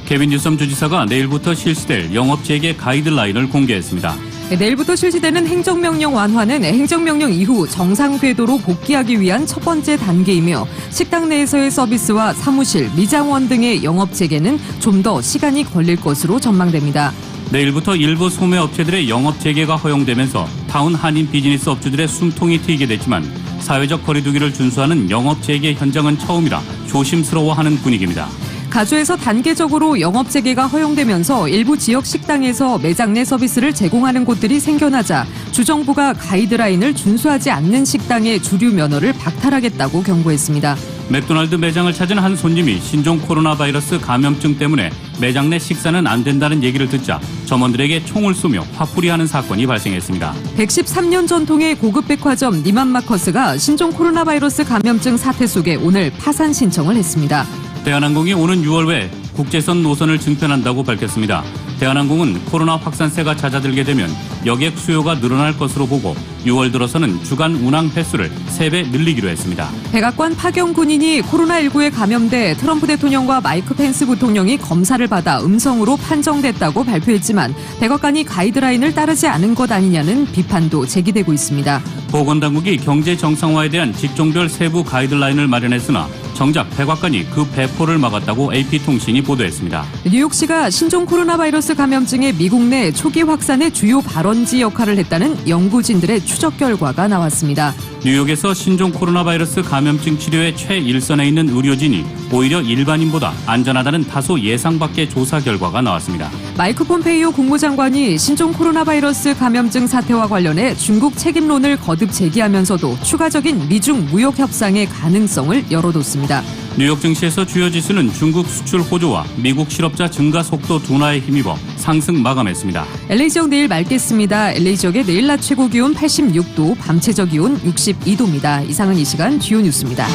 케빈 뉴섬 주지사가 내일부터 실시될 영업 재개 가이드라인을 공개했습니다. 내일부터 실시되는 행정명령 완화는 행정명령 이후 정상 궤도로 복귀하기 위한 첫 번째 단계이며 식당 내에서의 서비스와 사무실, 미장원 등의 영업 재개는 좀 더 시간이 걸릴 것으로 전망됩니다. 내일부터 일부 소매업체들의 영업 재개가 허용되면서 타운 한인 비즈니스 업주들의 숨통이 트이게 됐지만 사회적 거리두기를 준수하는 영업 재개 현장은 처음이라 조심스러워하는 분위기입니다. 가주에서 단계적으로 영업 재개가 허용되면서 일부 지역 식당에서 매장 내 서비스를 제공하는 곳들이 생겨나자 주정부가 가이드라인을 준수하지 않는 식당의 주류 면허를 박탈하겠다고 경고했습니다. 맥도날드 매장을 찾은 한 손님이 신종 코로나 바이러스 감염증 때문에 매장 내 식사는 안 된다는 얘기를 듣자 점원들에게 총을 쏘며 화풀이하는 사건이 발생했습니다. 113년 전통의 고급 백화점 니만 마커스가 신종 코로나 바이러스 감염증 사태 속에 오늘 파산 신청을 했습니다. 대한항공이 오는 6월 왜 국제선 노선을 증편한다고 밝혔습니다. 대한항공은 코로나 확산세가 잦아들게 되면 여객 수요가 늘어날 것으로 보고 6월 들어서는 주간 운항 횟수를 3배 늘리기로 했습니다. 백악관 파견 군인이 코로나19에 감염돼 트럼프 대통령과 마이크 펜스 부통령이 검사를 받아 음성으로 판정됐다고 발표했지만 백악관이 가이드라인을 따르지 않은 것 아니냐는 비판도 제기되고 있습니다. 보건당국이 경제 정상화에 대한 직종별 세부 가이드라인을 마련했으나 정작 백악관이 그 배포를 막았다고 AP통신이 보도했습니다. 뉴욕시가 신종 코로나 바이러스 감염증의 미국 내 초기 확산의 주요 발원지 역할을 했다는 연구진들의 추적 결과가 나왔습니다. 뉴욕에서 신종 코로나 바이러스 감염증 치료의 최일선에 있는 의료진이 오히려 일반인보다 안전하다는 다소 예상 밖의 조사 결과가 나왔습니다. 마이크 폼페이오 국무장관이 신종 코로나 바이러스 감염증 사태와 관련해 중국 책임론을 거듭 제기하면서도 추가적인 미중 무역 협상의 가능성을 열어뒀습니다. 뉴욕 증시에서 주요 지수는 중국 수출 호조와 미국 실업자 증가 속도 둔화에 힘입어 상승 마감했습니다. LA 지역 내일 맑겠습니다. LA 지역의 내일 낮 최고 기온 86도, 밤 최저 기온 62도입니다. 이상은 이 시간 주요 뉴스입니다.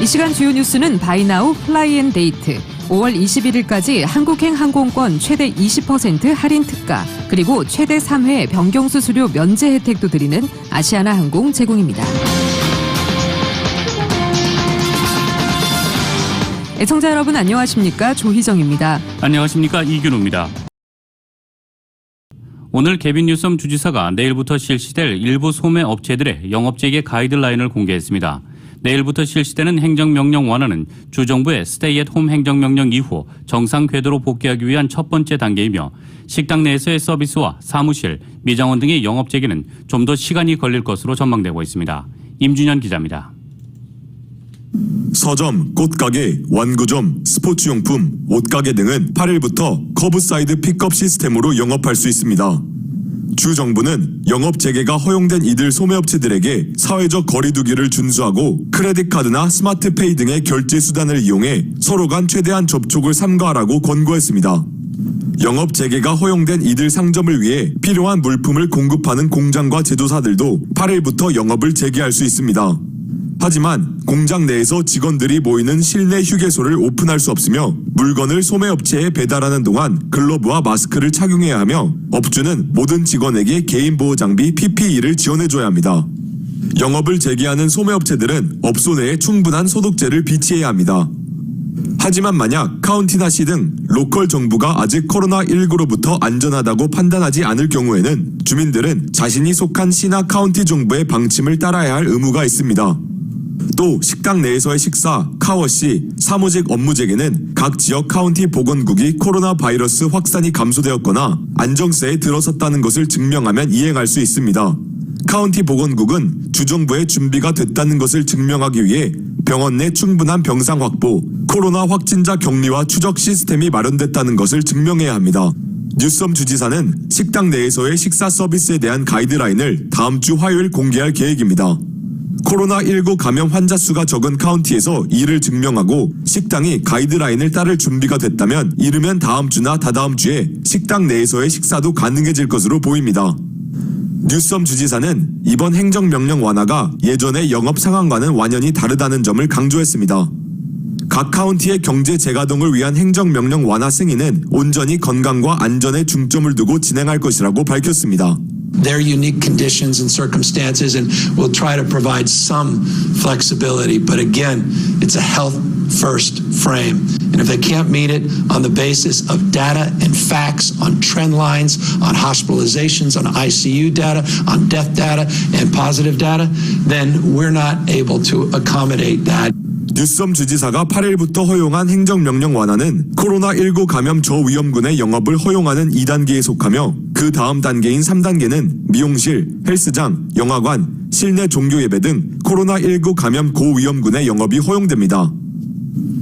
이 시간 주요 뉴스는 바이나우 플라이앤데이트, 5월 21일까지 한국행 항공권 최대 20% 할인 특가, 그리고 최대 3회 변경수수료 면제 혜택도 드리는 아시아나항공 제공입니다. 애청자 여러분 안녕하십니까? 조희정입니다. 안녕하십니까? 이균우입니다. 오늘 케빈 뉴섬 주지사가 내일부터 실시될 일부 소매 업체들의 영업재개 가이드라인을 공개했습니다. 내일부터 실시되는 행정명령 완화는 주정부의 스테이 앳 홈 행정명령 이후 정상 궤도로 복귀하기 위한 첫 번째 단계이며 식당 내에서의 서비스와 사무실, 미장원 등의 영업재개는 좀 더 시간이 걸릴 것으로 전망되고 있습니다. 임준현 기자입니다. 서점, 꽃가게, 완구점, 스포츠용품, 옷가게 등은 8일부터 커브사이드 픽업 시스템으로 영업할 수 있습니다. 주 정부는 영업 재개가 허용된 이들 소매업체들에게 사회적 거리두기를 준수하고 크레딧카드나 스마트페이 등의 결제 수단을 이용해 서로 간 최대한 접촉을 삼가하라고 권고했습니다. 영업 재개가 허용된 이들 상점을 위해 필요한 물품을 공급하는 공장과 제조사들도 8일부터 영업을 재개할 수 있습니다. 하지만 공장 내에서 직원들이 모이는 실내 휴게소를 오픈할 수 없으며 물건을 소매업체에 배달하는 동안 글러브와 마스크를 착용해야 하며 업주는 모든 직원에게 개인보호 장비 PPE를 지원해줘야 합니다. 영업을 재개하는 소매업체들은 업소 내에 충분한 소독제를 비치해야 합니다. 하지만 만약 카운티나 시 등 로컬 정부가 아직 코로나19로부터 안전하다고 판단하지 않을 경우에는 주민들은 자신이 속한 시나 카운티 정부의 방침을 따라야 할 의무가 있습니다. 또 식당 내에서의 식사, 카워시, 사무직 업무재개는 각 지역 카운티 보건국이 코로나 바이러스 확산이 감소되었거나 안정세에 들어섰다는 것을 증명하면 이행할 수 있습니다. 카운티 보건국은 주정부의 준비가 됐다는 것을 증명하기 위해 병원 내 충분한 병상 확보, 코로나 확진자 격리와 추적 시스템이 마련됐다는 것을 증명해야 합니다. 뉴섬 주지사는 식당 내에서의 식사 서비스에 대한 가이드라인을 다음 주 화요일 공개할 계획입니다. 코로나19 감염 환자 수가 적은 카운티에서 이를 증명하고 식당이 가이드라인을 따를 준비가 됐다면 이르면 다음 주나 다다음 주에 식당 내에서의 식사도 가능해질 것으로 보입니다. 뉴섬 주지사는 이번 행정명령 완화가 예전의 영업 상황과는 완연히 다르다는 점을 강조했습니다. 각 카운티의 경제 재가동을 위한 행정명령 완화 승인은 온전히 건강과 안전에 중점을 두고 진행할 것이라고 밝혔습니다. their unique conditions and circumstances, and we'll try to provide some flexibility. But again, it's a health-first frame. And if they can't meet it on the basis of data and facts, on trend lines, on hospitalizations, on ICU data, on death data, and positive data, then we're not able to accommodate that. 뉴섬 주지사가 8일부터 허용한 행정명령 완화는 코로나19 감염 저위험군의 영업을 허용하는 2단계에 속하며 그 다음 단계인 3단계는 미용실, 헬스장, 영화관, 실내 종교예배 등 코로나19 감염 고위험군의 영업이 허용됩니다.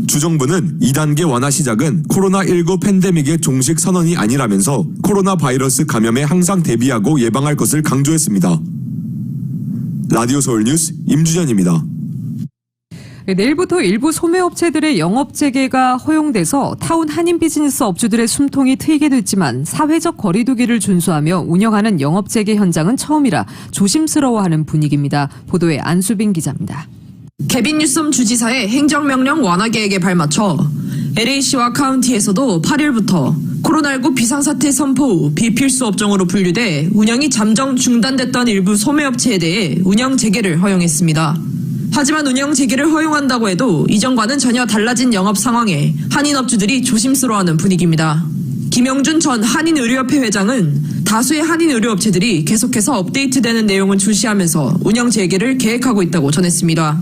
주정부는 2단계 완화 시작은 코로나19 팬데믹의 종식 선언이 아니라면서 코로나 바이러스 감염에 항상 대비하고 예방할 것을 강조했습니다. 라디오 서울 뉴스 임준현입니다. 내일부터 일부 소매업체들의 영업 재개가 허용돼서 타운 한인 비즈니스 업주들의 숨통이 트이게 됐지만 사회적 거리두기를 준수하며 운영하는 영업 재개 현장은 처음이라 조심스러워하는 분위기입니다. 보도에 안수빈 기자입니다. 개빈 뉴섬 주지사의 행정명령 완화 계획에 발맞춰 LA시와 카운티에서도 8일부터 코로나19 비상사태 선포 후 비필수 업종으로 분류돼 운영이 잠정 중단됐던 일부 소매업체에 대해 운영 재개를 허용했습니다. 하지만 운영 재개를 허용한다고 해도 이전과는 전혀 달라진 영업 상황에 한인업주들이 조심스러워하는 분위기입니다. 김영준 전 한인의료협회 회장은 다수의 한인의료업체들이 계속해서 업데이트되는 내용을 주시하면서 운영 재개를 계획하고 있다고 전했습니다.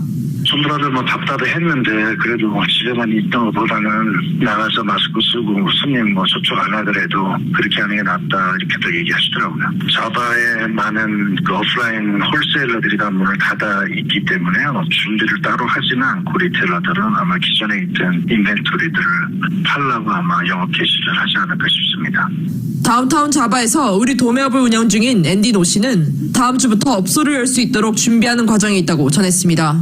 전부라도 답답했는데 그래도 집에만 있던 것보다는 나가서 마스크 쓰고 손님 접촉 안 하더라도 그렇게 하는 게 낫다 이렇게도 얘기하시더라고요. 자바에 많은 오프라인 홀세일러들이 다 문을 닫아 있기 때문에 준비를 따로 하지는 않고 리테일러들은 아마 기존에 있던 인벤토리들을 팔라고 아마 영업 개시를 하지 않을까 싶습니다. 다운타운 자바에서 우리 도매업을 운영 중인 앤디 노 씨는 다음 주부터 업소를 열 수 있도록 준비하는 과정에 있다고 전했습니다.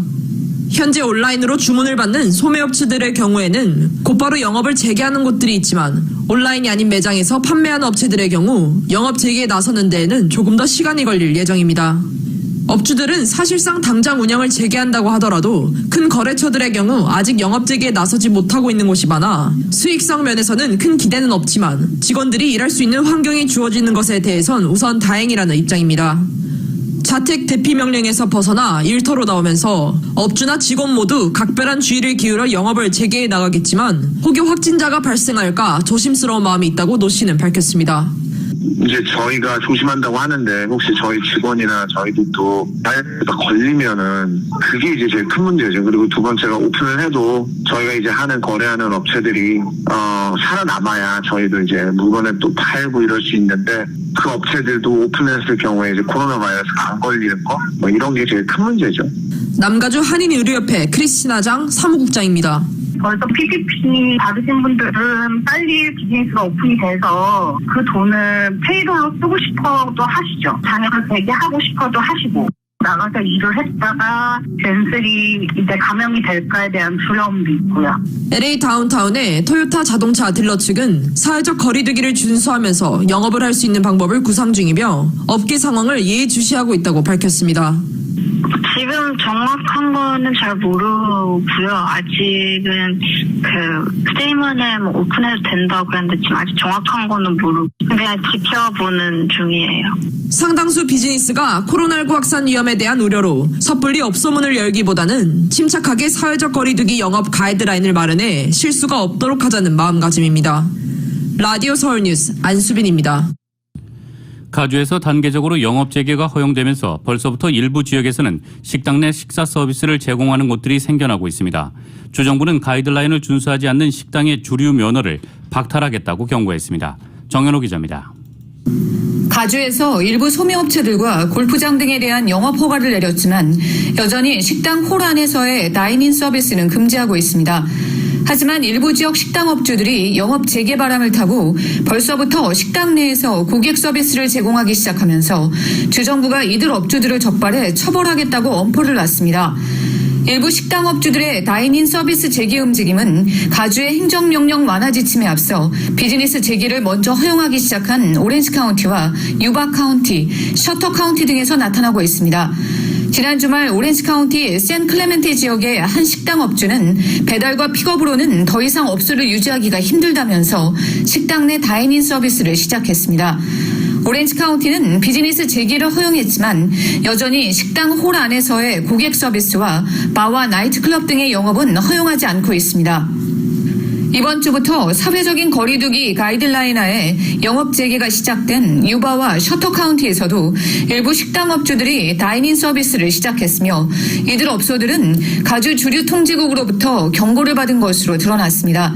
현재 온라인으로 주문을 받는 소매업체들의 경우에는 곧바로 영업을 재개하는 곳들이 있지만 온라인이 아닌 매장에서 판매하는 업체들의 경우 영업 재개에 나서는 데에는 조금 더 시간이 걸릴 예정입니다. 업주들은 사실상 당장 운영을 재개한다고 하더라도 큰 거래처들의 경우 아직 영업 재개에 나서지 못하고 있는 곳이 많아 수익성 면에서는 큰 기대는 없지만 직원들이 일할 수 있는 환경이 주어지는 것에 대해선 우선 다행이라는 입장입니다. 자택 대피 명령에서 벗어나 일터로 나오면서 업주나 직원 모두 각별한 주의를 기울여 영업을 재개해 나가겠지만 혹여 확진자가 발생할까 조심스러운 마음이 있다고 노 씨는 밝혔습니다. 이제 저희가 조심한다고 하는데 혹시 저희 직원이나 저희들도 바이러스가 걸리면은 그게 이제 제일 큰 문제죠. 그리고 두 번째가 오픈을 해도 저희가 이제 거래하는 업체들이 살아남아야 저희도 이제 물건을 또 팔고 이럴 수 있는데 그 업체들도 오픈했을 경우에 이제 코로나 바이러스가 안 걸리는 거 이런 게 제일 큰 문제죠. 남가주 한인의료협회 크리스티나 장 사무국장입니다. 벌써 PPP 받으신 분들은 빨리 비즈니스가 오픈이 돼서 그 돈을 페이롤로 쓰고 싶어도 하시죠. 장애를 재개하고 싶어도 하시고. 나가서 일을 했다가 젠슬이 이제 감염이 될까에 대한 두려움도 있고요. LA 다운타운의 토요타 자동차 딜러 측은 사회적 거리두기를 준수하면서 영업을 할 수 있는 방법을 구상 중이며 업계 상황을 예의주시하고 있다고 밝혔습니다. 지금 정확한 거는 잘 모르고요. 아직은 스테이먼에 오픈해도 된다고 그랬는데 지금 아직 정확한 거는 모르고 그냥 지켜보는 중이에요. 상당수 비즈니스가 코로나19 확산 위험에 대한 우려로 섣불리 업소문을 열기보다는 침착하게 사회적 거리두기 영업 가이드라인을 마련해 실수가 없도록 하자는 마음가짐입니다. 라디오 서울 뉴스 안수빈입니다. 가주에서 단계적으로 영업 재개가 허용되면서 벌써부터 일부 지역에서는 식당 내 식사 서비스를 제공하는 곳들이 생겨나고 있습니다. 주정부는 가이드라인을 준수하지 않는 식당의 주류 면허를 박탈하겠다고 경고했습니다. 정현호 기자입니다. 가주에서 일부 소매업체들과 골프장 등에 대한 영업 허가를 내렸지만 여전히 식당 홀 안에서의 다인인 서비스는 금지하고 있습니다. 하지만 일부 지역 식당업주들이 영업 재개 바람을 타고 벌써부터 식당 내에서 고객 서비스를 제공하기 시작하면서 주정부가 이들 업주들을 적발해 처벌하겠다고 엄포를 놨습니다. 일부 식당업주들의 다인인 서비스 재개 움직임은 가주의 행정명령 완화 지침에 앞서 비즈니스 재개를 먼저 허용하기 시작한 오렌지 카운티와 유바 카운티, 셔터 카운티 등에서 나타나고 있습니다. 지난 주말 오렌지 카운티 샌 클레멘테 지역의 한 식당 업주는 배달과 픽업으로는 더 이상 업소를 유지하기가 힘들다면서 식당 내 다인인 서비스를 시작했습니다. 오렌지 카운티는 비즈니스 재개를 허용했지만 여전히 식당 홀 안에서의 고객 서비스와 바와 나이트클럽 등의 영업은 허용하지 않고 있습니다. 이번 주부터 사회적인 거리두기 가이드라인 하에 영업 재개가 시작된 유바와 셔터 카운티에서도 일부 식당 업주들이 다이닝 서비스를 시작했으며 이들 업소들은 가주 주류 통제국으로부터 경고를 받은 것으로 드러났습니다.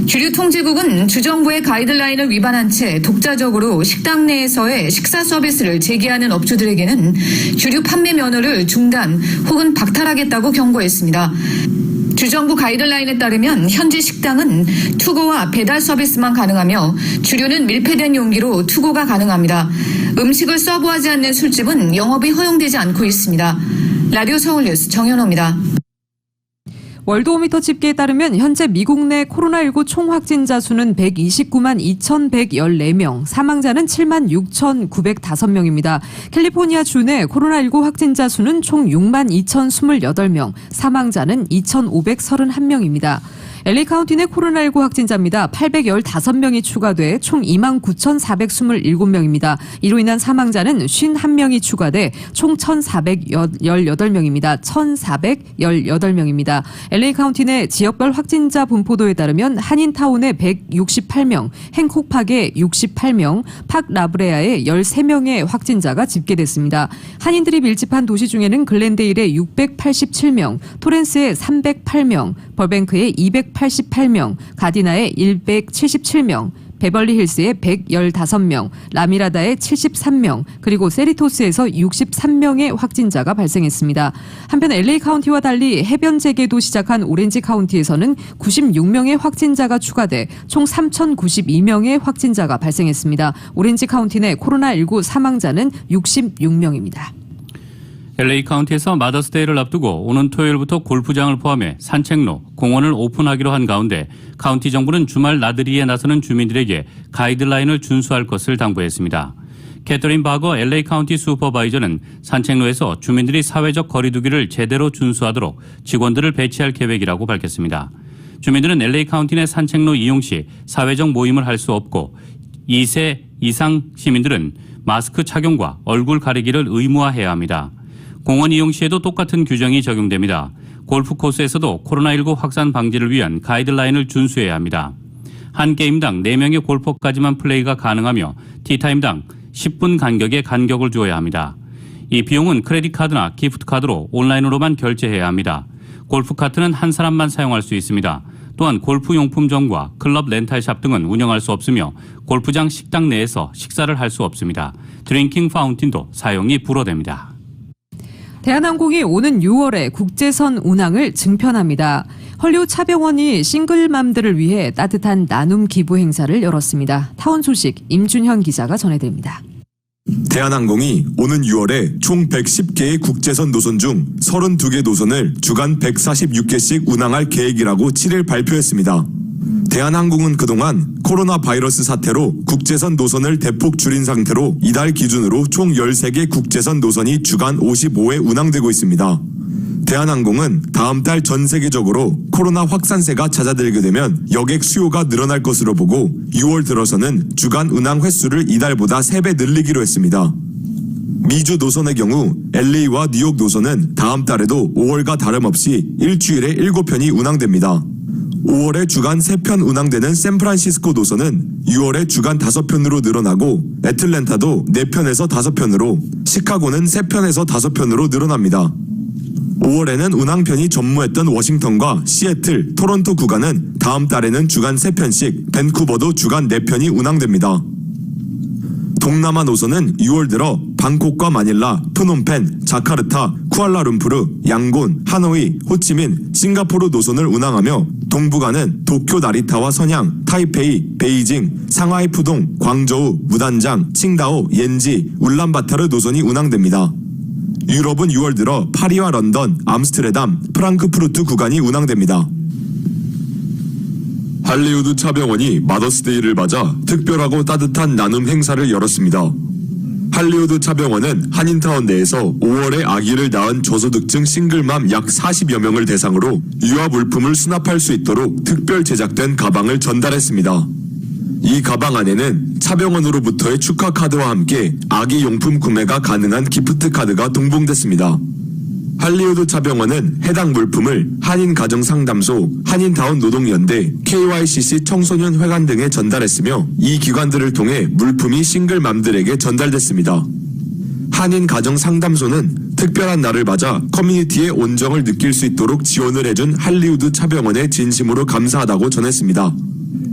주류 통제국은 주정부의 가이드라인을 위반한 채 독자적으로 식당 내에서의 식사 서비스를 제기하는 업주들에게는 주류 판매 면허를 중단 혹은 박탈하겠다고 경고했습니다. 주정부 가이드라인에 따르면 현지 식당은 투고와 배달 서비스만 가능하며 주류는 밀폐된 용기로 투고가 가능합니다. 음식을 서브하지 않는 술집은 영업이 허용되지 않고 있습니다. 라디오 서울뉴스 정현호입니다. 월드오미터 집계에 따르면 현재 미국 내 코로나19 총 확진자 수는 129만 2,114명, 사망자는 7만 6,905명입니다. 캘리포니아 주 내 코로나19 확진자 수는 총 6만 2,028명, 사망자는 2,531명입니다. LA 카운티 내 코로나19 확진자입니다. 815명이 추가돼 총 2만 9,427명입니다. 이로 인한 사망자는 51명이 추가돼 총 1,418명입니다. 1,418명입니다. LA 카운티 내 지역별 확진자 분포도에 따르면 한인타운에 168명, 행콕팍에 68명, 팍라브레아에 13명의 확진자가 집계됐습니다. 한인들이 밀집한 도시 중에는 글렌데일에 687명, 토렌스에 308명, 벌뱅크에 288명, 가디나에 177명, 베벌리힐스에 115명, 라미라다에 73명, 그리고 세리토스에서 63명의 확진자가 발생했습니다. 한편 LA 카운티와 달리 해변 재개도 시작한 오렌지 카운티에서는 96명의 확진자가 추가돼 총 3,092명의 확진자가 발생했습니다. 오렌지 카운티 내 코로나19 사망자는 66명입니다. LA 카운티에서 마더스데이를 앞두고 오는 토요일부터 골프장을 포함해 산책로, 공원을 오픈하기로 한 가운데 카운티 정부는 주말 나들이에 나서는 주민들에게 가이드라인을 준수할 것을 당부했습니다. 캐터린 바거 LA 카운티 슈퍼바이저는 산책로에서 주민들이 사회적 거리두기를 제대로 준수하도록 직원들을 배치할 계획이라고 밝혔습니다. 주민들은 LA 카운티 내 산책로 이용 시 사회적 모임을 할 수 없고 2세 이상 시민들은 마스크 착용과 얼굴 가리기를 의무화해야 합니다. 공원 이용 시에도 똑같은 규정이 적용됩니다. 골프 코스에서도 코로나19 확산 방지를 위한 가이드라인을 준수해야 합니다. 한 게임당 4명의 골퍼까지만 플레이가 가능하며 티타임당 10분 간격의 간격을 두어야 합니다. 이 비용은 크레딧 카드나 기프트 카드로 온라인으로만 결제해야 합니다. 골프 카트는 한 사람만 사용할 수 있습니다. 또한 골프 용품점과 클럽 렌탈샵 등은 운영할 수 없으며 골프장 식당 내에서 식사를 할 수 없습니다. 드링킹 파운틴도 사용이 불허됩니다. 대한항공이 오는 6월에 국제선 운항을 증편합니다. 헐리우드 차병원이 싱글맘들을 위해 따뜻한 나눔 기부 행사를 열었습니다. 타운 소식 임준현 기자가 전해드립니다. 대한항공이 오는 6월에 총 110개의 국제선 노선 중 32개 노선을 주간 146개씩 운항할 계획이라고 7일 발표했습니다. 대한항공은 그동안 코로나 바이러스 사태로 국제선 노선을 대폭 줄인 상태로 이달 기준으로 총 13개 국제선 노선이 주간 55회 운항되고 있습니다. 대한항공은 다음 달 전 세계적으로 코로나 확산세가 잦아들게 되면 여객 수요가 늘어날 것으로 보고 6월 들어서는 주간 운항 횟수를 이달보다 3배 늘리기로 했습니다. 미주 노선의 경우 LA와 뉴욕 노선은 다음 달에도 5월과 다름없이 일주일에 7편이 운항됩니다. 5월에 주간 3편 운항되는 샌프란시스코 노선은 6월에 주간 5편으로 늘어나고 애틀랜타도 4편에서 5편으로 시카고는 3편에서 5편으로 늘어납니다. 5월에는 운항편이 전무했던 워싱턴과 시애틀, 토론토 구간은 다음 달에는 주간 3편씩, 밴쿠버도 주간 4편이 운항됩니다. 동남아 노선은 6월 들어 방콕과 마닐라, 프놈펜, 자카르타, 쿠알라룸푸르, 양곤, 하노이, 호치민, 싱가포르 노선을 운항하며 동북아는 도쿄 나리타와 선양, 타이페이, 베이징, 상하이 푸동, 광저우, 무단장, 칭다오, 옌지, 울란바타르 노선이 운항됩니다. 유럽은 6월 들어 파리와 런던, 암스테르담, 프랑크푸르트 구간이 운항됩니다. 할리우드 차병원이 마더스데이를 맞아 특별하고 따뜻한 나눔 행사를 열었습니다. 할리우드 차병원은 한인타운 내에서 5월에 아기를 낳은 저소득층 싱글맘 약 40여 명을 대상으로 유아 물품을 수납할 수 있도록 특별 제작된 가방을 전달했습니다. 이 가방 안에는 차병원으로부터의 축하 카드와 함께 아기 용품 구매가 가능한 기프트 카드가 동봉됐습니다. 할리우드 차병원은 해당 물품을 한인가정상담소, 한인다운 노동연대, KYCC 청소년회관 등에 전달했으며 이 기관들을 통해 물품이 싱글맘들에게 전달됐습니다. 한인가정상담소는 특별한 날을 맞아 커뮤니티의 온정을 느낄 수 있도록 지원을 해준 할리우드 차병원에 진심으로 감사하다고 전했습니다.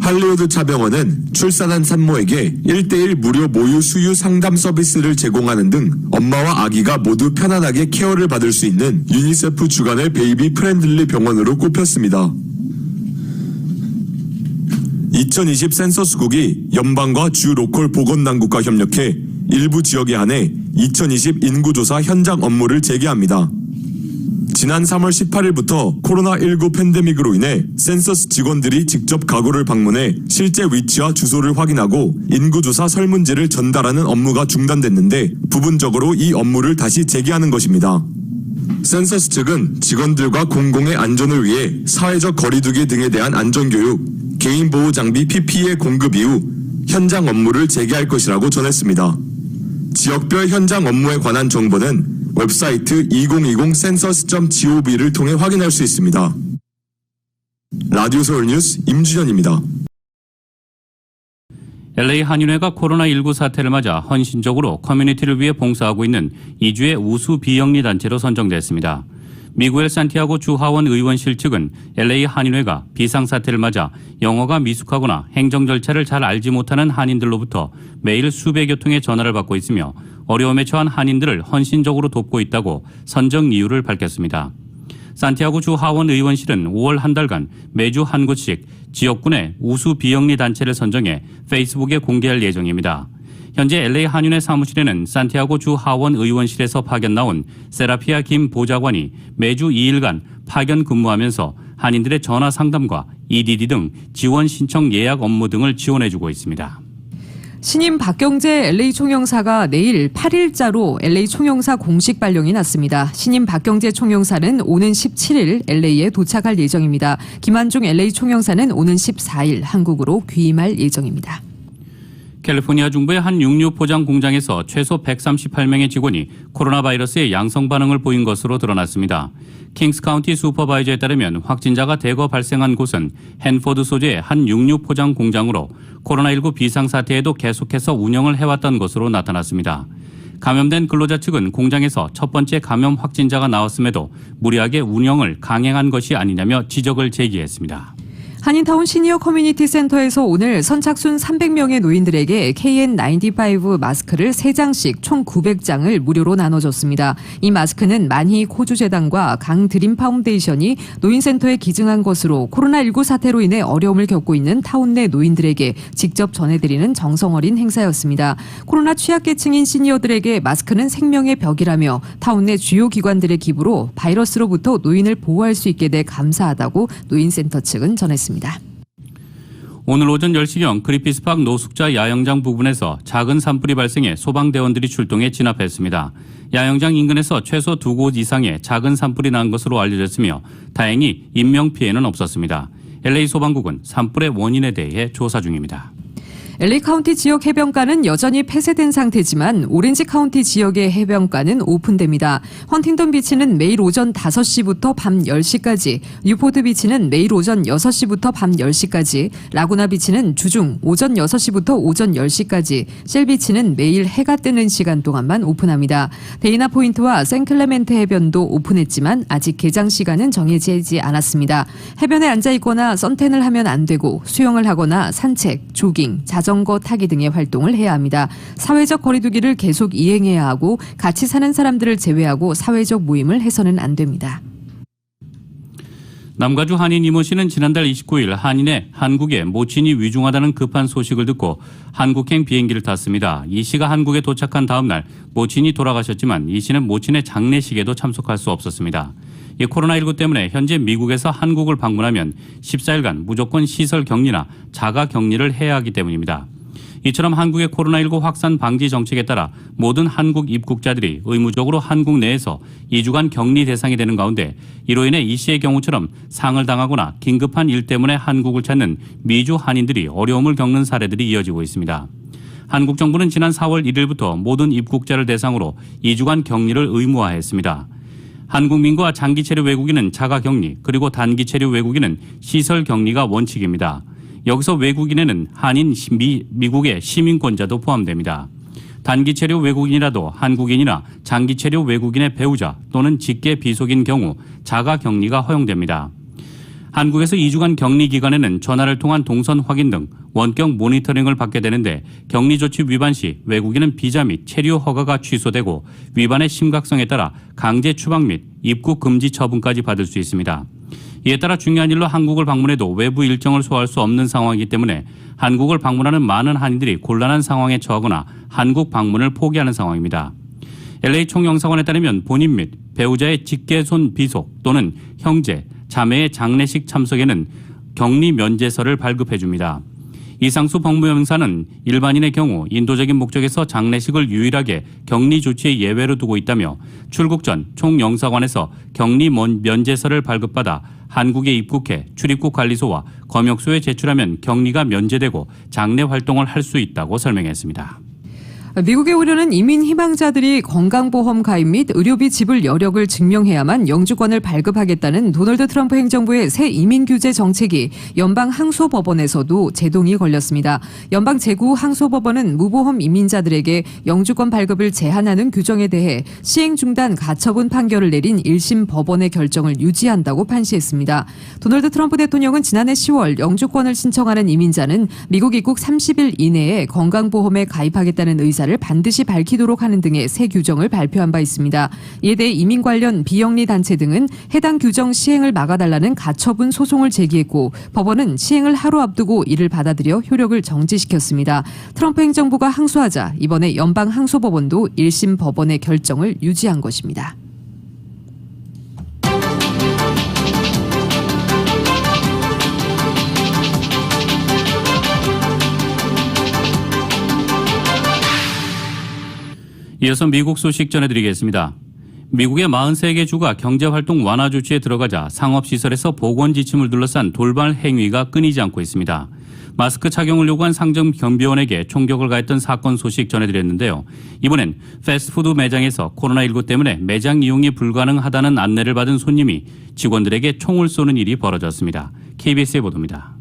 할리우드 차병원은 출산한 산모에게 1:1 무료 모유 수유 상담 서비스를 제공하는 등 엄마와 아기가 모두 편안하게 케어를 받을 수 있는 유니세프 주관의 베이비 프렌들리 병원으로 꼽혔습니다. 2020 센서스국이 연방과 주 로컬 보건당국과 협력해 일부 지역에 한해 2020 인구조사 현장 업무를 재개합니다. 지난 3월 18일부터 코로나19 팬데믹으로 인해 센서스 직원들이 직접 가구를 방문해 실제 위치와 주소를 확인하고 인구조사 설문지를 전달하는 업무가 중단됐는데 부분적으로 이 업무를 다시 재개하는 것입니다. 센서스 측은 직원들과 공공의 안전을 위해 사회적 거리두기 등에 대한 안전교육, 개인보호 장비 PPE 공급 이후 현장 업무를 재개할 것이라고 전했습니다. 지역별 현장 업무에 관한 정보는 웹사이트 2020 census.gov를 통해 확인할 수 있습니다. 라디오 서울 뉴스 임준현입니다. LA 한인회가 코로나19 사태를 맞아 헌신적으로 커뮤니티를 위해 봉사하고 있는 2주의 우수 비영리 단체로 선정됐습니다. 미국의 산티아고 주 하원 의원실 측은 LA 한인회가 비상사태를 맞아 영어가 미숙하거나 행정 절차를 잘 알지 못하는 한인들로부터 매일 수백여 통의 전화를 받고 있으며 어려움에 처한 한인들을 헌신적으로 돕고 있다고 선정 이유를 밝혔습니다. 산티아고 주 하원 의원실은 5월 한 달간 매주 한 곳씩 지역군의 우수 비영리 단체를 선정해 페이스북에 공개할 예정입니다. 현재 LA 한인회 사무실에는 산티아고 주 하원 의원실에서 파견 나온 세라피아 김 보좌관이 매주 2일간 파견 근무하면서 한인들의 전화 상담과 EDD 등 지원 신청 예약 업무 등을 지원해주고 있습니다. 신임 박경재 LA 총영사가 내일 8일자로 LA 총영사 공식 발령이 났습니다. 신임 박경재 총영사는 오는 17일 LA에 도착할 예정입니다. 김한중 LA 총영사는 오는 14일 한국으로 귀임할 예정입니다. 캘리포니아 중부의 한 육류 포장 공장에서 최소 138명의 직원이 코로나 바이러스의 양성 반응을 보인 것으로 드러났습니다. 킹스 카운티 슈퍼바이저에 따르면 확진자가 대거 발생한 곳은 헨포드 소재의 한 육류 포장 공장으로 코로나19 비상사태에도 계속해서 운영을 해왔던 것으로 나타났습니다. 감염된 근로자 측은 공장에서 첫 번째 감염 확진자가 나왔음에도 무리하게 운영을 강행한 것이 아니냐며 지적을 제기했습니다. 한인타운 시니어 커뮤니티 센터에서 오늘 선착순 300명의 노인들에게 KN95 마스크를 3장씩 총 900장을 무료로 나눠줬습니다. 이 마스크는 만희 호주재단과 강드림 파운데이션이 노인센터에 기증한 것으로 코로나19 사태로 인해 어려움을 겪고 있는 타운 내 노인들에게 직접 전해드리는 정성어린 행사였습니다. 코로나 취약계층인 시니어들에게 마스크는 생명의 벽이라며 타운 내 주요 기관들의 기부로 바이러스로부터 노인을 보호할 수 있게 돼 감사하다고 노인센터 측은 전했습니다. 오늘 오전 10시경 그리피스팍 노숙자 야영장 부근에서 작은 산불이 발생해 소방대원들이 출동해 진압했습니다. 야영장 인근에서 최소 2곳 이상의 작은 산불이 난 것으로 알려졌으며 다행히 인명피해는 없었습니다. LA 소방국은 산불의 원인에 대해 조사 중입니다. LA 카운티 지역 해변가는 여전히 폐쇄된 상태지만 오렌지 카운티 지역의 해변가는 오픈됩니다. 헌팅턴 비치는 매일 오전 5시부터 밤 10시까지, 뉴포트 비치는 매일 오전 6시부터 밤 10시까지, 라구나 비치는 주중 오전 6시부터 오전 10시까지, 셀 비치는 매일 해가 뜨는 시간 동안만 오픈합니다. 데이나 포인트와 샌클레멘트 해변도 오픈했지만 아직 개장 시간은 정해지지 않았습니다. 해변에 앉아 있거나 선탠을 하면 안 되고 수영을 하거나 산책, 조깅, 자전거 타기 등의 활동을 해야 합니다. 사회적 거리두기를 계속 이행해야 하고 같이 사는 사람들을 제외하고 사회적 모임을 해서는 안 됩니다. 남가주 한인 이모 씨는 지난달 29일 한인의 한국에 모친이 위중하다는 급한 소식을 듣고 한국행 비행기를 탔습니다. 이 씨가 한국에 도착한 다음 날 모친이 돌아가셨지만 이 씨는 모친의 장례식에도 참석할 수 없었습니다. 이 코로나19 때문에 현재 미국에서 한국을 방문하면 14일간 무조건 시설 격리나 자가 격리를 해야 하기 때문입니다. 이처럼 한국의 코로나19 확산 방지 정책에 따라 모든 한국 입국자들이 의무적으로 한국 내에서 2주간 격리 대상이 되는 가운데 이로 인해 이 씨의 경우처럼 상을 당하거나 긴급한 일 때문에 한국을 찾는 미주 한인들이 어려움을 겪는 사례들이 이어지고 있습니다. 한국 정부는 지난 4월 1일부터 모든 입국자를 대상으로 2주간 격리를 의무화했습니다. 한국민과 장기체류 외국인은 자가격리, 그리고 단기체류 외국인은 시설격리가 원칙입니다. 여기서 외국인에는 한인, 미국의 시민권자도 포함됩니다. 단기체류 외국인이라도 한국인이나 장기체류 외국인의 배우자 또는 직계 비속인 경우 자가격리가 허용됩니다. 한국에서 2주간 격리 기간에는 전화를 통한 동선 확인 등 원격 모니터링을 받게 되는데 격리 조치 위반 시 외국인은 비자 및 체류 허가가 취소되고 위반의 심각성에 따라 강제 추방 및 입국 금지 처분까지 받을 수 있습니다. 이에 따라 중요한 일로 한국을 방문해도 외부 일정을 소화할 수 없는 상황이기 때문에 한국을 방문하는 많은 한인들이 곤란한 상황에 처하거나 한국 방문을 포기하는 상황입니다. LA 총영사관에 따르면 본인 및 배우자의 직계손 비속 또는 형제, 자매의 장례식 참석에는 격리 면제서를 발급해 줍니다. 이상수 법무형사는 일반인의 경우 인도적인 목적에서 장례식을 유일하게 격리 조치의 예외로 두고 있다며 출국 전 총영사관에서 격리 면제서를 발급받아 한국에 입국해 출입국 관리소와 검역소에 제출하면 격리가 면제되고 장례 활동을 할 수 있다고 설명했습니다. 미국에 오려는 이민 희망자들이 건강보험 가입 및 의료비 지불 여력을 증명해야만 영주권을 발급하겠다는 도널드 트럼프 행정부의 새 이민 규제 정책이 연방 항소법원에서도 제동이 걸렸습니다. 연방 제9 항소법원은 무보험 이민자들에게 영주권 발급을 제한하는 규정에 대해 시행 중단 가처분 판결을 내린 1심 법원의 결정을 유지한다고 판시했습니다. 도널드 트럼프 대통령은 지난해 10월 영주권을 신청하는 이민자는 미국 입국 30일 이내에 건강보험에 가입하겠다는 의사를 반드시 밝히도록 하는 등의 새 규정을 발표한 바 있습니다. 이에 대해 이민 관련 비영리 단체 등은 해당 규정 시행을 막아달라는 가처분 소송을 제기했고 법원은 시행을 하루 앞두고 이를 받아들여 효력을 정지시켰습니다. 트럼프 행정부가 항소하자 이번에 연방 항소법원도 1심 법원의 결정을 유지한 것입니다. 이어서 미국 소식 전해드리겠습니다. 미국의 43개 주가 경제활동 완화 조치에 들어가자 상업시설에서 보건지침을 둘러싼 돌발 행위가 끊이지 않고 있습니다. 마스크 착용을 요구한 상점 경비원에게 총격을 가했던 사건 소식 전해드렸는데요. 이번엔 패스트푸드 매장에서 코로나19 때문에 매장 이용이 불가능하다는 안내를 받은 손님이 직원들에게 총을 쏘는 일이 벌어졌습니다. KBS의 보도입니다.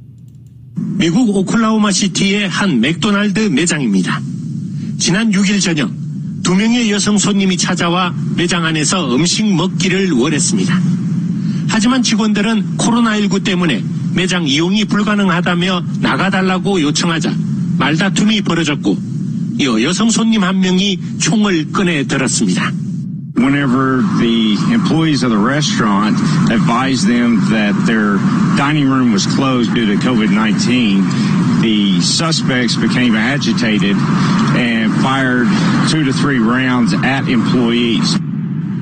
미국 오클라호마 시티의 한 맥도날드 매장입니다. 지난 6일 저녁 2명의 여성 손님이 찾아와 매장 안에서 음식 먹기를 원했습니다. 하지만 직원들은 코로나19 때문에 매장 이용이 불가능하다며 나가달라고 요청하자 말다툼이 벌어졌고 이어 여성 손님 한 명이 총을 꺼내 들었습니다. Whenever the employees of the restaurant advised them that their dining room was closed due to COVID-19, the suspects became agitated and fired 2 to 3 rounds at employees.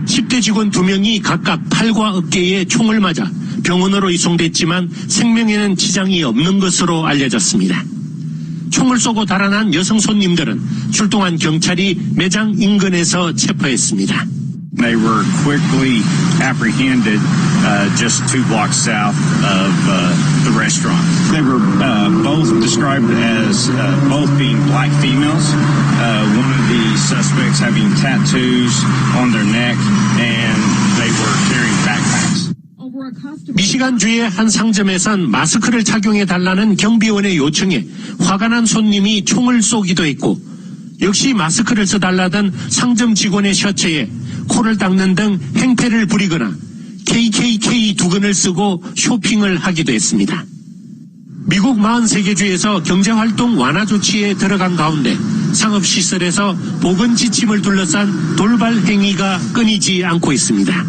10대 직원 2명이 각각 팔과 어깨에 총을 맞아 병원으로 이송됐지만 생명에는 지장이 없는 것으로 알려졌습니다. 총을 쏘고 달아난 여성 손님들은 출동한 경찰이 매장 인근에서 체포했습니다. They were quickly apprehended just 2 blocks south of the restaurant. They were both described as both being black females. One of the suspects having tattoos on their neck, and they were carrying backpacks. 미시간주의 한 상점에선 마스크를 착용해달라는 경비원의 요청에 화가 난 손님이 총을 쏘기도 했고 역시 마스크를 써달라던 상점 직원의 셔츠에 코를 닦는 등 행패를 부리거나 KKK 두근을 쓰고 쇼핑을 하기도 했습니다. 미국 43개 주에서 경제활동 완화 조치에 들어간 가운데 상업시설에서 보건 지침을 둘러싼 돌발 행위가 끊이지 않고 있습니다.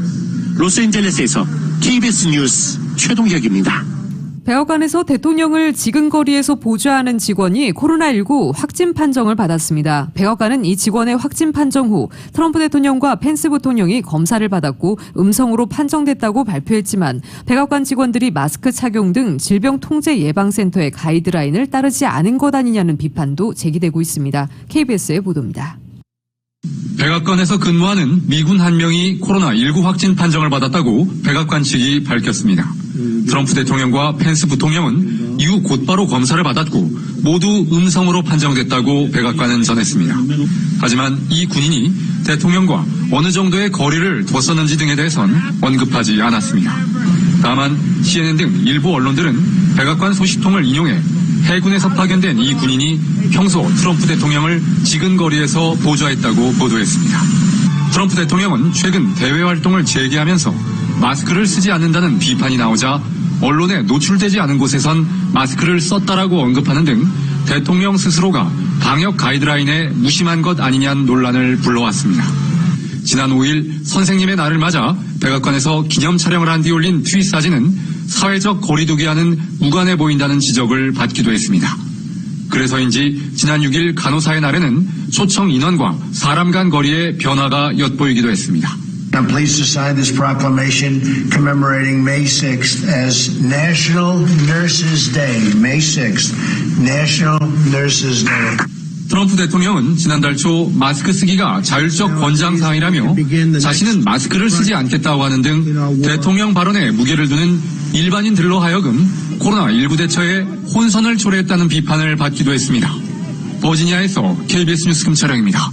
로스앤젤레스에서 KBS 뉴스 최동혁입니다. 백악관에서 대통령을 지근거리에서 보좌하는 직원이 코로나19 확진 판정을 받았습니다. 백악관은 이 직원의 확진 판정 후 트럼프 대통령과 펜스 부통령이 검사를 받았고 음성으로 판정됐다고 발표했지만 백악관 직원들이 마스크 착용 등 질병통제예방센터의 가이드라인을 따르지 않은 것 아니냐는 비판도 제기되고 있습니다. KBS의 보도입니다. 백악관에서 근무하는 미군 한 명이 코로나19 확진 판정을 받았다고 백악관 측이 밝혔습니다. 트럼프 대통령과 펜스 부통령은 이후 곧바로 검사를 받았고 모두 음성으로 판정됐다고 백악관은 전했습니다. 하지만 이 군인이 대통령과 어느 정도의 거리를 뒀었는지 등에 대해선 언급하지 않았습니다. 다만 CNN 등 일부 언론들은 백악관 소식통을 인용해 해군에서 파견된 이 군인이 평소 트럼프 대통령을 지근거리에서 보좌했다고 보도했습니다. 트럼프 대통령은 최근 대외 활동을 재개하면서 마스크를 쓰지 않는다는 비판이 나오자 언론에 노출되지 않은 곳에선 마스크를 썼다라고 언급하는 등 대통령 스스로가 방역 가이드라인에 무심한 것 아니냐는 논란을 불러왔습니다. 지난 5일 선생님의 날을 맞아 백악관에서 기념 촬영을 한 뒤 올린 트윗 사진은 사회적 거리두기와는 무관해 보인다는 지적을 받기도 했습니다. 그래서인지 지난 6일 간호사의 날에는 초청 인원과 사람 간 거리에 변화가 엿보이기도 했습니다. I'm pleased to sign this proclamation commemorating May 6th as National Nurses Day. May 6th, National Nurses Day. 트럼프 대통령은 지난달 초 마스크 쓰기가 자율적 권장사항이라며 자신은 마스크를 쓰지 않겠다고 하는 등 대통령 발언에 무게를 두는 일반인들로 하여금 코로나19 대처에 혼선을 초래했다는 비판을 받기도 했습니다. 버지니아에서 KBS 뉴스 김철영입니다.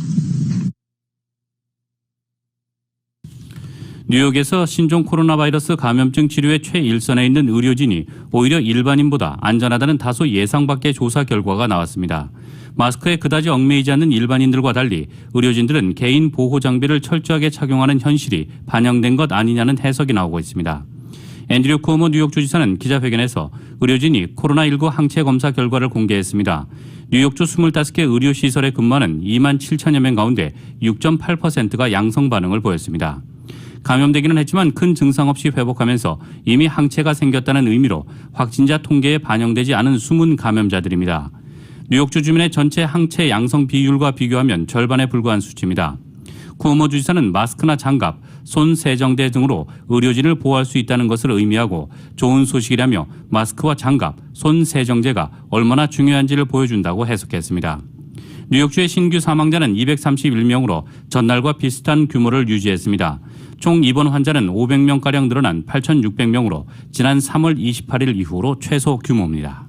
뉴욕에서 신종 코로나 바이러스 감염증 치료의 최일선에 있는 의료진이 오히려 일반인보다 안전하다는 다소 예상 밖의 조사 결과가 나왔습니다. 마스크에 그다지 얽매이지 않는 일반인들과 달리 의료진들은 개인 보호 장비를 철저하게 착용하는 현실이 반영된 것 아니냐는 해석이 나오고 있습니다. 앤드류 쿠오모 뉴욕 주지사는 기자회견에서 의료진이 코로나19 항체 검사 결과를 공개했습니다. 뉴욕주 25개 의료시설에 근무하는 2만 7천여 명 가운데 6.8%가 양성 반응을 보였습니다. 감염되기는 했지만 큰 증상 없이 회복하면서 이미 항체가 생겼다는 의미로 확진자 통계에 반영되지 않은 숨은 감염자들입니다. 뉴욕주 주민의 전체 항체 양성 비율과 비교하면 절반에 불과한 수치입니다. 쿠오모 주지사는 마스크나 장갑, 손 세정대 등으로 의료진을 보호할 수 있다는 것을 의미하고 좋은 소식이라며 마스크와 장갑, 손 세정제가 얼마나 중요한지를 보여준다고 해석했습니다. 뉴욕주의 신규 사망자는 231명으로 전날과 비슷한 규모를 유지했습니다. 총 입원 환자는 500명가량 늘어난 8,600명으로 지난 3월 28일 이후로 최소 규모입니다.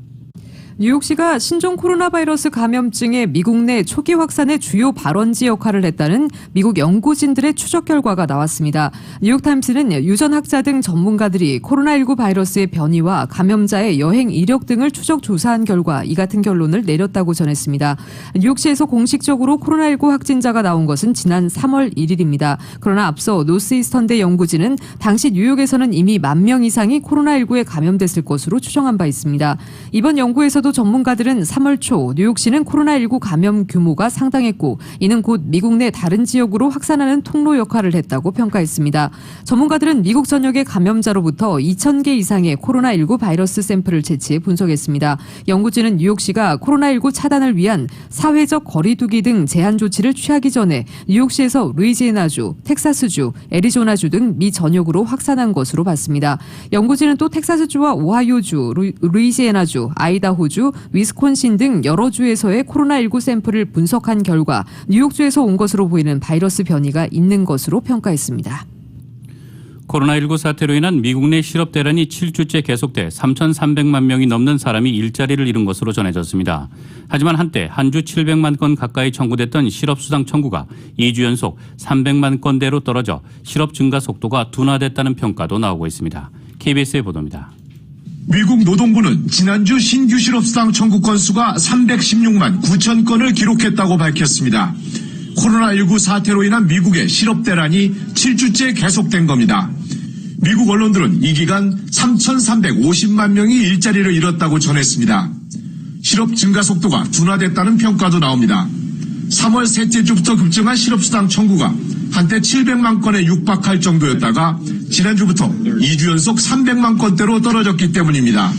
뉴욕시가 신종 코로나 바이러스 감염증의 미국 내 초기 확산의 주요 발원지 역할을 했다는 미국 연구진들의 추적 결과가 나왔습니다. 뉴욕타임스는 유전학자 등 전문가들이 코로나19 바이러스의 변이와 감염자의 여행 이력 등을 추적 조사한 결과 이 같은 결론을 내렸다고 전했습니다. 뉴욕시에서 공식적으로 코로나19 확진자가 나온 것은 지난 3월 1일입니다. 그러나 앞서 노스이스턴대 연구진은 당시 뉴욕에서는 이미 1만 명 이상이 코로나19에 감염됐을 것으로 추정한 바 있습니다. 이번 연구에서도 전문가들은 3월 초 뉴욕시는 코로나19 감염 규모가 상당했고 이는 곧 미국 내 다른 지역으로 확산하는 통로 역할을 했다고 평가했습니다. 전문가들은 미국 전역의 감염자로부터 2,000개 이상의 코로나19 바이러스 샘플을 채취해 분석했습니다. 연구진은 뉴욕시가 코로나19 차단을 위한 사회적 거리두기 등 제한 조치를 취하기 전에 뉴욕시에서 루이지애나주, 텍사스주, 애리조나주 등 미 전역으로 확산한 것으로 봤습니다. 연구진은 또 텍사스주와 오하이오주, 루이지애나주, 아이다호주, 위스콘신 등 여러 주에서의 코로나19 샘플을 분석한 결과 뉴욕주에서 온 것으로 보이는 바이러스 변이가 있는 것으로 평가했습니다. 코로나19 사태로 인한 미국 내 실업 대란이 7주째 계속돼 3,300만 명이 넘는 사람이 일자리를 잃은 것으로 전해졌습니다. 하지만 한때 한 주 700만 건 가까이 청구됐던 실업수당 청구가 2주 연속 300만 건대로 떨어져 실업 증가 속도가 둔화됐다는 평가도 나오고 있습니다. KBS의 보도입니다. 미국 노동부는 지난주 신규 실업수당 청구 건수가 316만 9천 건을 기록했다고 밝혔습니다. 코로나19 사태로 인한 미국의 실업 대란이 7주째 계속된 겁니다. 미국 언론들은 이 기간 3,350만 명이 일자리를 잃었다고 전했습니다. 실업 증가 속도가 둔화됐다는 평가도 나옵니다. 3월 셋째 주부터 급증한 실업수당 청구가 한때 700만 건에 육박할 정도였다가 지난주부터 2주 연속 300만 건대로 떨어졌기 때문입니다.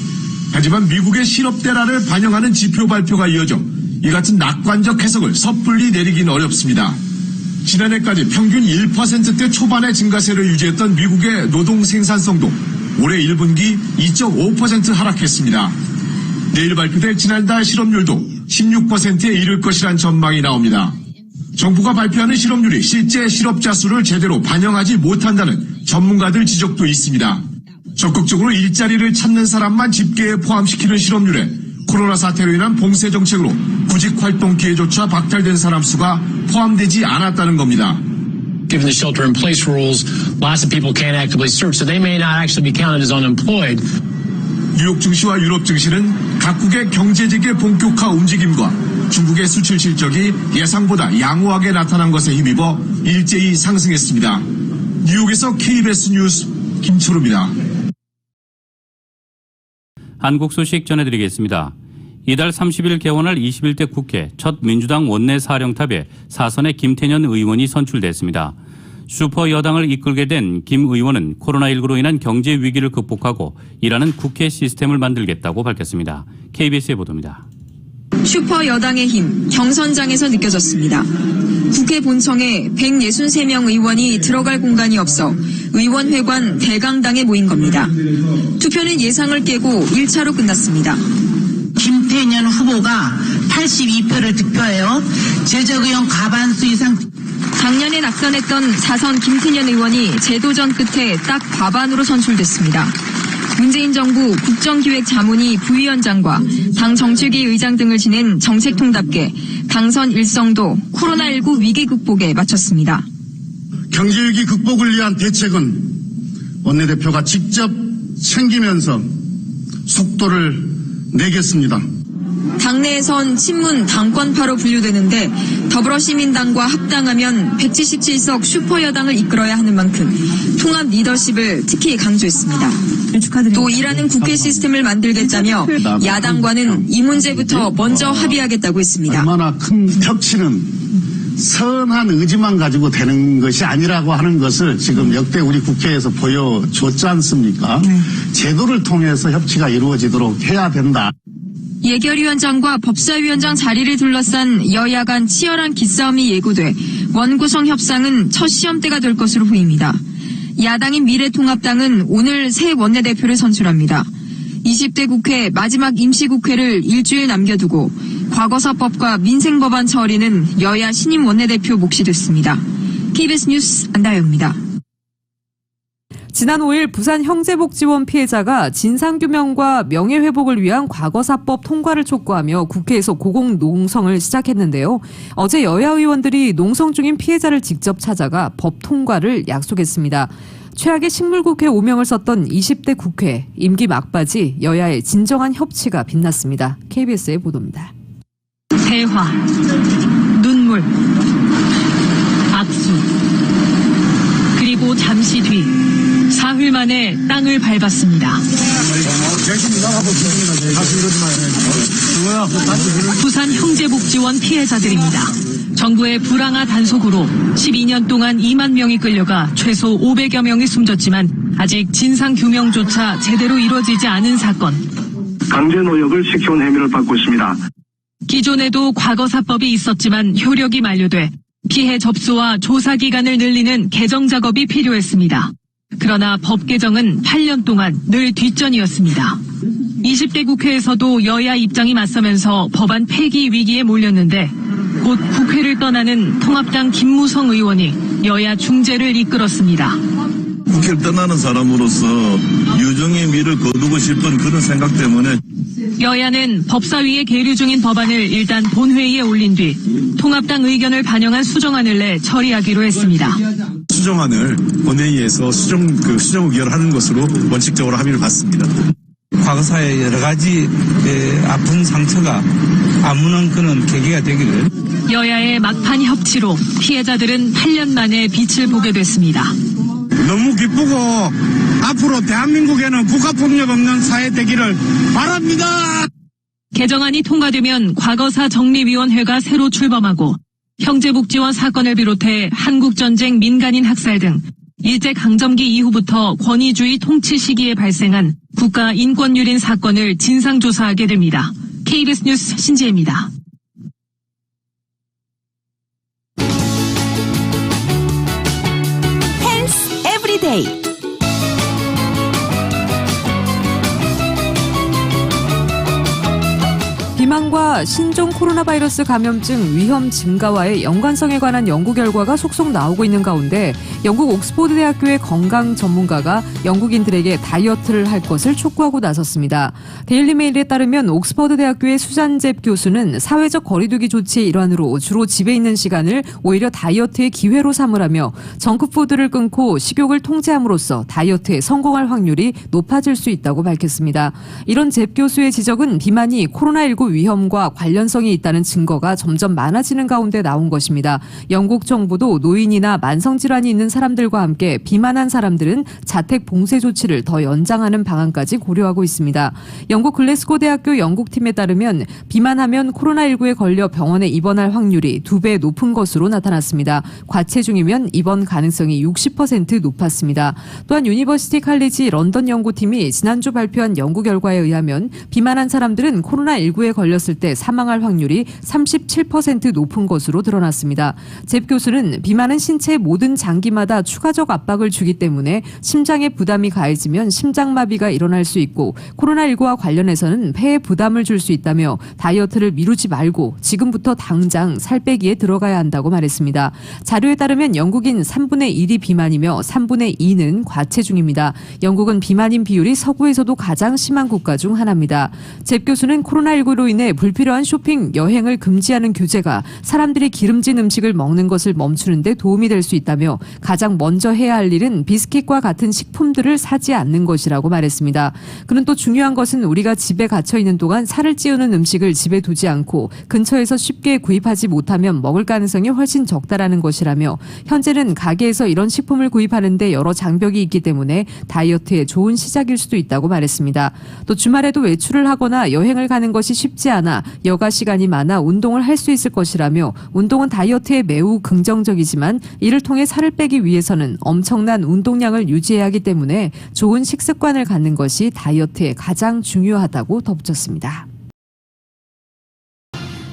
하지만 미국의 실업 대란을 반영하는 지표 발표가 이어져 이 같은 낙관적 해석을 섣불리 내리긴 어렵습니다. 지난해까지 평균 1%대 초반의 증가세를 유지했던 미국의 노동 생산성도 올해 1분기 2.5% 하락했습니다. 내일 발표될 지난달 실업률도 16%에 이를 것이란 전망이 나옵니다. 정부가 발표하는 실업률이 실제 실업자 수를 제대로 반영하지 못한다는 전문가들 지적도 있습니다. 적극적으로 일자리를 찾는 사람만 집계에 포함시키는 실업률에 코로나 사태로 인한 봉쇄 정책으로 구직 활동 기회조차 박탈된 사람 수가 포함되지 않았다는 겁니다. Given the shelter-in-place rules, lots of people can't actively search, so they may not actually be counted as unemployed. 뉴욕 증시와 유럽 증시는 각국의 경제적인 본격화 움직임과 중국의 수출 실적이 예상보다 양호하게 나타난 것에 힘입어 일제히 상승했습니다. 뉴욕에서 KBS 뉴스 김철우입니다. 한국 소식 전해드리겠습니다. 이달 30일 개원할 21대 국회 첫 민주당 원내 사령탑에 사선의 김태년 의원이 선출됐습니다. 슈퍼 여당을 이끌게 된 김 의원은 코로나19로 인한 경제 위기를 극복하고 일하는 국회 시스템을 만들겠다고 밝혔습니다. KBS의 보도입니다. 슈퍼 여당의 힘, 경선장에서 느껴졌습니다. 국회 본청에 163명 의원이 들어갈 공간이 없어 의원회관 대강당에 모인 겁니다. 투표는 예상을 깨고 1차로 끝났습니다. 김태년 후보가 82표를 득표하여 제적 의원 과반수 이상. 작년에 낙선했던 4선 김태년 의원이 재도전 끝에 딱 과반으로 선출됐습니다. 문재인 정부 국정기획자문위 부위원장과 당 정책위 의장 등을 지낸 정책통답계, 당선 일성도 코로나19 위기 극복에 마쳤습니다. 경제위기 극복을 위한 대책은 원내대표가 직접 챙기면서 속도를 내겠습니다. 당내에선 친문 당권파로 분류되는데 더불어시민당과 합당하면 177석 슈퍼여당을 이끌어야 하는 만큼 통합 리더십을 특히 강조했습니다. 또 일하는 국회 시스템을 만들겠다며 야당과는 이 문제부터 먼저 합의하겠다고 했습니다. 얼마나 큰 협치는 선한 의지만 가지고 되는 것이 아니라고 하는 것을 지금 역대 우리 국회에서 보여줬지 않습니까? 제도를 통해서 협치가 이루어지도록 해야 된다. 예결위원장과 법사위원장 자리를 둘러싼 여야 간 치열한 기싸움이 예고돼 원구성 협상은 첫 시험대가 될 것으로 보입니다. 야당인 미래통합당은 오늘 새 원내대표를 선출합니다. 20대 국회 마지막 임시국회를 일주일 남겨두고 과거사법과 민생법안 처리는 여야 신임 원내대표 몫이 됐습니다. KBS 뉴스 안다영입니다. 지난 5일 부산 형제복지원 피해자가 진상규명과 명예회복을 위한 과거사법 통과를 촉구하며 국회에서 고공농성을 시작했는데요. 어제 여야 의원들이 농성 중인 피해자를 직접 찾아가 법 통과를 약속했습니다. 최악의 식물국회 오명을 썼던 20대 국회, 임기 막바지 여야의 진정한 협치가 빛났습니다. KBS의 보도입니다. 대화, 눈물, 악수, 그리고 잠시 뒤 사흘 만에 땅을 밟았습니다. 부산 형제복지원 피해자들입니다. 정부의 불황아 단속으로 12년 동안 2만 명이 끌려가 최소 500여 명이 숨졌지만 아직 진상규명조차 제대로 이루어지지 않은 사건. 강제노역을 시켜온 혐의를 받고 있습니다. 기존에도 과거사법이 있었지만 효력이 만료돼 피해 접수와 조사 기간을 늘리는 개정 작업이 필요했습니다. 그러나 법 개정은 8년 동안 늘 뒷전이었습니다. 20대 국회에서도 여야 입장이 맞서면서 법안 폐기 위기에 몰렸는데 곧 국회를 떠나는 통합당 김무성 의원이 여야 중재를 이끌었습니다. 국회를 떠나는 사람으로서 유정의 미를 거두고 싶은 그런 생각 때문에 여야는 법사위에 계류 중인 법안을 일단 본회의에 올린 뒤 통합당 의견을 반영한 수정안을 내 처리하기로 했습니다. 수정안을 본회의에서 수정 의결을 하는 것으로 원칙적으로 합의를 받습니다. 과거사의 여러 가지 아픈 상처가 아무는 그런 계기가 되기를. 여야의 막판 협치로 피해자들은 8년 만에 빛을 보게 됐습니다. 너무 기쁘고 앞으로 대한민국에는 국가폭력 없는 사회 되기를 바랍니다. 개정안이 통과되면 과거사 정리위원회가 새로 출범하고 형제복지원 사건을 비롯해 한국전쟁 민간인 학살 등 일제강점기 이후부터 권위주의 통치 시기에 발생한 국가 인권유린 사건을 진상조사하게 됩니다. KBS 뉴스 신지혜입니다. 헬스 에브리데이. 비만과 신종 코로나 바이러스 감염증 위험 증가와의 연관성에 관한 연구 결과가 속속 나오고 있는 가운데 영국 옥스퍼드 대학교의 건강 전문가가 영국인들에게 다이어트를 할 것을 촉구하고 나섰습니다. 데일리 메일에 따르면 옥스퍼드 대학교의 수잔잽 교수는 사회적 거리두기 조치의 일환으로 주로 집에 있는 시간을 오히려 다이어트의 기회로 삼으라며 정크푸드를 끊고 식욕을 통제함으로써 다이어트에 성공할 확률이 높아질 수 있다고 밝혔습니다. 이런 잽 교수의 지적은 비만이 코로나19 위험과 관련성이 있다는 증거가 점점 많아지는 가운데 나온 것입니다. 영국 정부도 노인이나 만성질환이 있는 사람들과 함께 비만한 사람들은 자택 봉쇄 조치를 더 연장하는 방안까지 고려하고 있습니다. 영국 글래스고 대학교 연구팀에 따르면 비만하면 코로나19에 걸려 병원에 입원할 확률이 2배 높은 것으로 나타났습니다. 과체중이면 입원 가능성이 60% 높았습니다. 또한 유니버시티 칼리지 런던 연구팀이 지난주 발표한 연구 결과에 의하면 비만한 사람들은 코로나19에 걸렸을 때 사망할 확률이 37% 높은 것으로 드러났습니다. 잽 교수는 비만은 신체의 모든 장기마다 추가적 압박을 주기 때문에 심장에 부담이 가해지면 심장마비가 일어날 수 있고 코로나19와 관련해서는 폐에 부담을 줄 수 있다며 다이어트를 미루지 말고 지금부터 당장 살 빼기에 들어가야 한다고 말했습니다. 자료에 따르면 영국인 3분의 1이 비만이며 3분의 2는 과체중입니다. 영국은 비만인 비율이 서구에서도 가장 심한 국가 중 하나입니다. 잽 교수는 코로나19로 인해 불필요한 쇼핑, 여행을 금지하는 규제가 사람들이 기름진 음식을 먹는 것을 멈추는 데 도움이 될 수 있다며 가장 먼저 해야 할 일은 비스킷과 같은 식품들을 사지 않는 것이라고 말했습니다. 그는 또 중요한 것은 우리가 집에 갇혀 있는 동안 살을 찌우는 음식을 집에 두지 않고 근처에서 쉽게 구입하지 못하면 먹을 가능성이 훨씬 적다라는 것이라며 현재는 가게에서 이런 식품을 구입하는데 여러 장벽이 있기 때문에 다이어트에 좋은 시작일 수도 있다고 말했습니다. 또 주말에도 외출을 하거나 여행을 가는 것이 쉽지 않아 여가 시간이 많아 운동을 할 수 있을 것이라며 운동은 다이어트에 매우 긍정적이지만 이를 통해 살을 빼기 위해서는 엄청난 운동량을 유지해야 하기 때문에 좋은 식습관을 갖는 것이 다이어트에 가장 중요하다고 덧붙였습니다.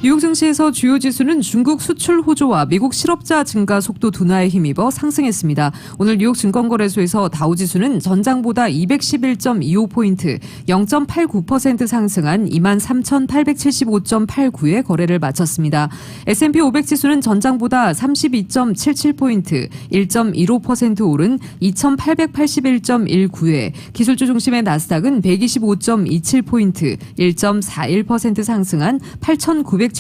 뉴욕 증시에서 주요 지수는 중국 수출 호조와 미국 실업자 증가 속도 둔화에 힘입어 상승했습니다. 오늘 뉴욕 증권거래소에서 다우지수는 전장보다 211.25포인트, 0.89% 상승한 23,875.89에 거래를 마쳤습니다. S&P 500 지수는 전장보다 32.77포인트, 1.15% 오른 2,881.19에 기술주 중심의 나스닥은 125.27포인트, 1.41% 상승한 8,979.66의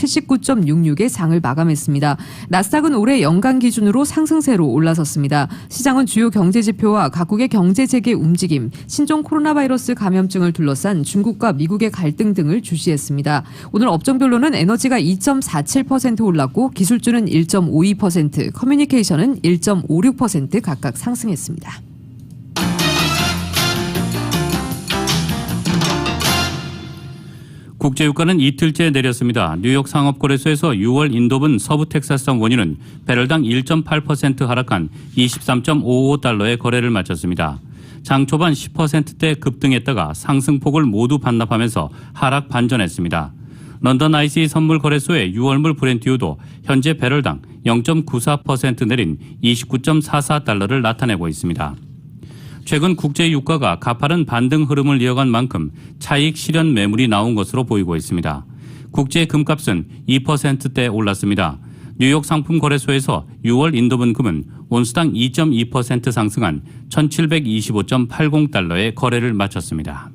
장을 마감했습니다. 나스닥은 올해 연간 기준으로 상승세로 올라섰습니다. 시장은 주요 경제지표와 각국의 경제재개 움직임, 신종 코로나 바이러스 감염증을 둘러싼 중국과 미국의 갈등 등을 주시했습니다. 오늘 업종별로는 에너지가 2.47% 올랐고 기술주는 1.52%, 커뮤니케이션은 1.56% 각각 상승했습니다. 국제유가는 이틀째 내렸습니다. 뉴욕 상업거래소에서 6월 인도분 서부 텍사스산 원유는 배럴당 1.8% 하락한 23.55달러에 거래를 마쳤습니다. 장 초반 10%대 급등했다가 상승폭을 모두 반납하면서 하락 반전했습니다. 런던 ICE 선물거래소의 6월물 브렌트유도 현재 배럴당 0.94% 내린 29.44달러를 나타내고 있습니다. 최근 국제유가가 가파른 반등 흐름을 이어간 만큼 차익 실현 매물이 나온 것으로 보이고 있습니다. 국제 금값은 2%대 올랐습니다. 뉴욕 상품거래소에서 6월 인도분 금은 온수당 2.2% 상승한 1,725.80달러에 거래를 마쳤습니다.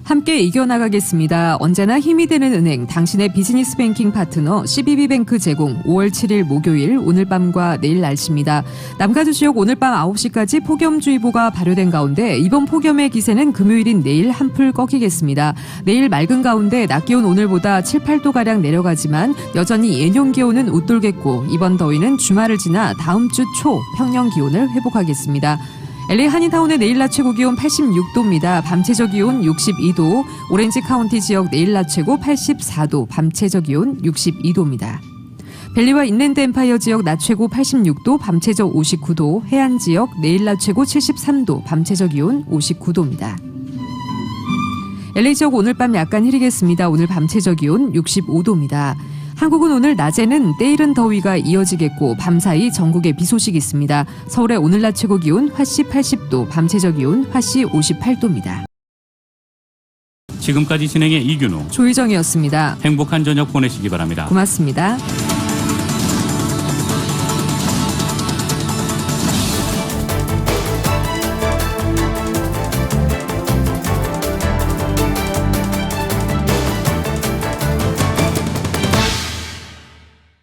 함께 함께 이겨나가겠습니다. 언제나 힘이 되는 은행, 당신의 비즈니스 뱅킹 파트너 CBB뱅크 제공 5월 7일 목요일 오늘 밤과 내일 날씨입니다. 남가주 지역 오늘 밤 9시까지 폭염주의보가 발효된 가운데 이번 폭염의 기세는 금요일인 내일 한풀 꺾이겠습니다. 내일 맑은 가운데 낮 기온 오늘보다 7, 8도가량 내려가지만 여전히 예년 기온은 웃돌겠고 이번 더위는 주말을 지나 다음 주 초 평년 기온을 회복하겠습니다. LA 한인타운의 내일 낮 최고 기온 86도입니다. 밤 최저 기온 62도, 오렌지 카운티 지역 내일 낮 최고 84도, 밤 최저 기온 62도입니다. 벨리와 인랜드 엠파이어 지역 낮 최고 86도, 밤 최저 59도, 해안 지역 내일 낮 최고 73도, 밤 최저 기온 59도입니다. LA 지역 오늘 밤 약간 흐리겠습니다. 오늘 밤 최저 기온 65도입니다. 한국은 오늘 낮에는 때이른 더위가 이어지겠고 밤사이 전국에 비 소식이 있습니다. 서울의 오늘 낮 최고 기온 화씨 80도, 밤 최저 기온 화씨 58도입니다. 지금까지 진행의 이균호, 조희정이었습니다. 행복한 저녁 보내시기 바랍니다. 고맙습니다.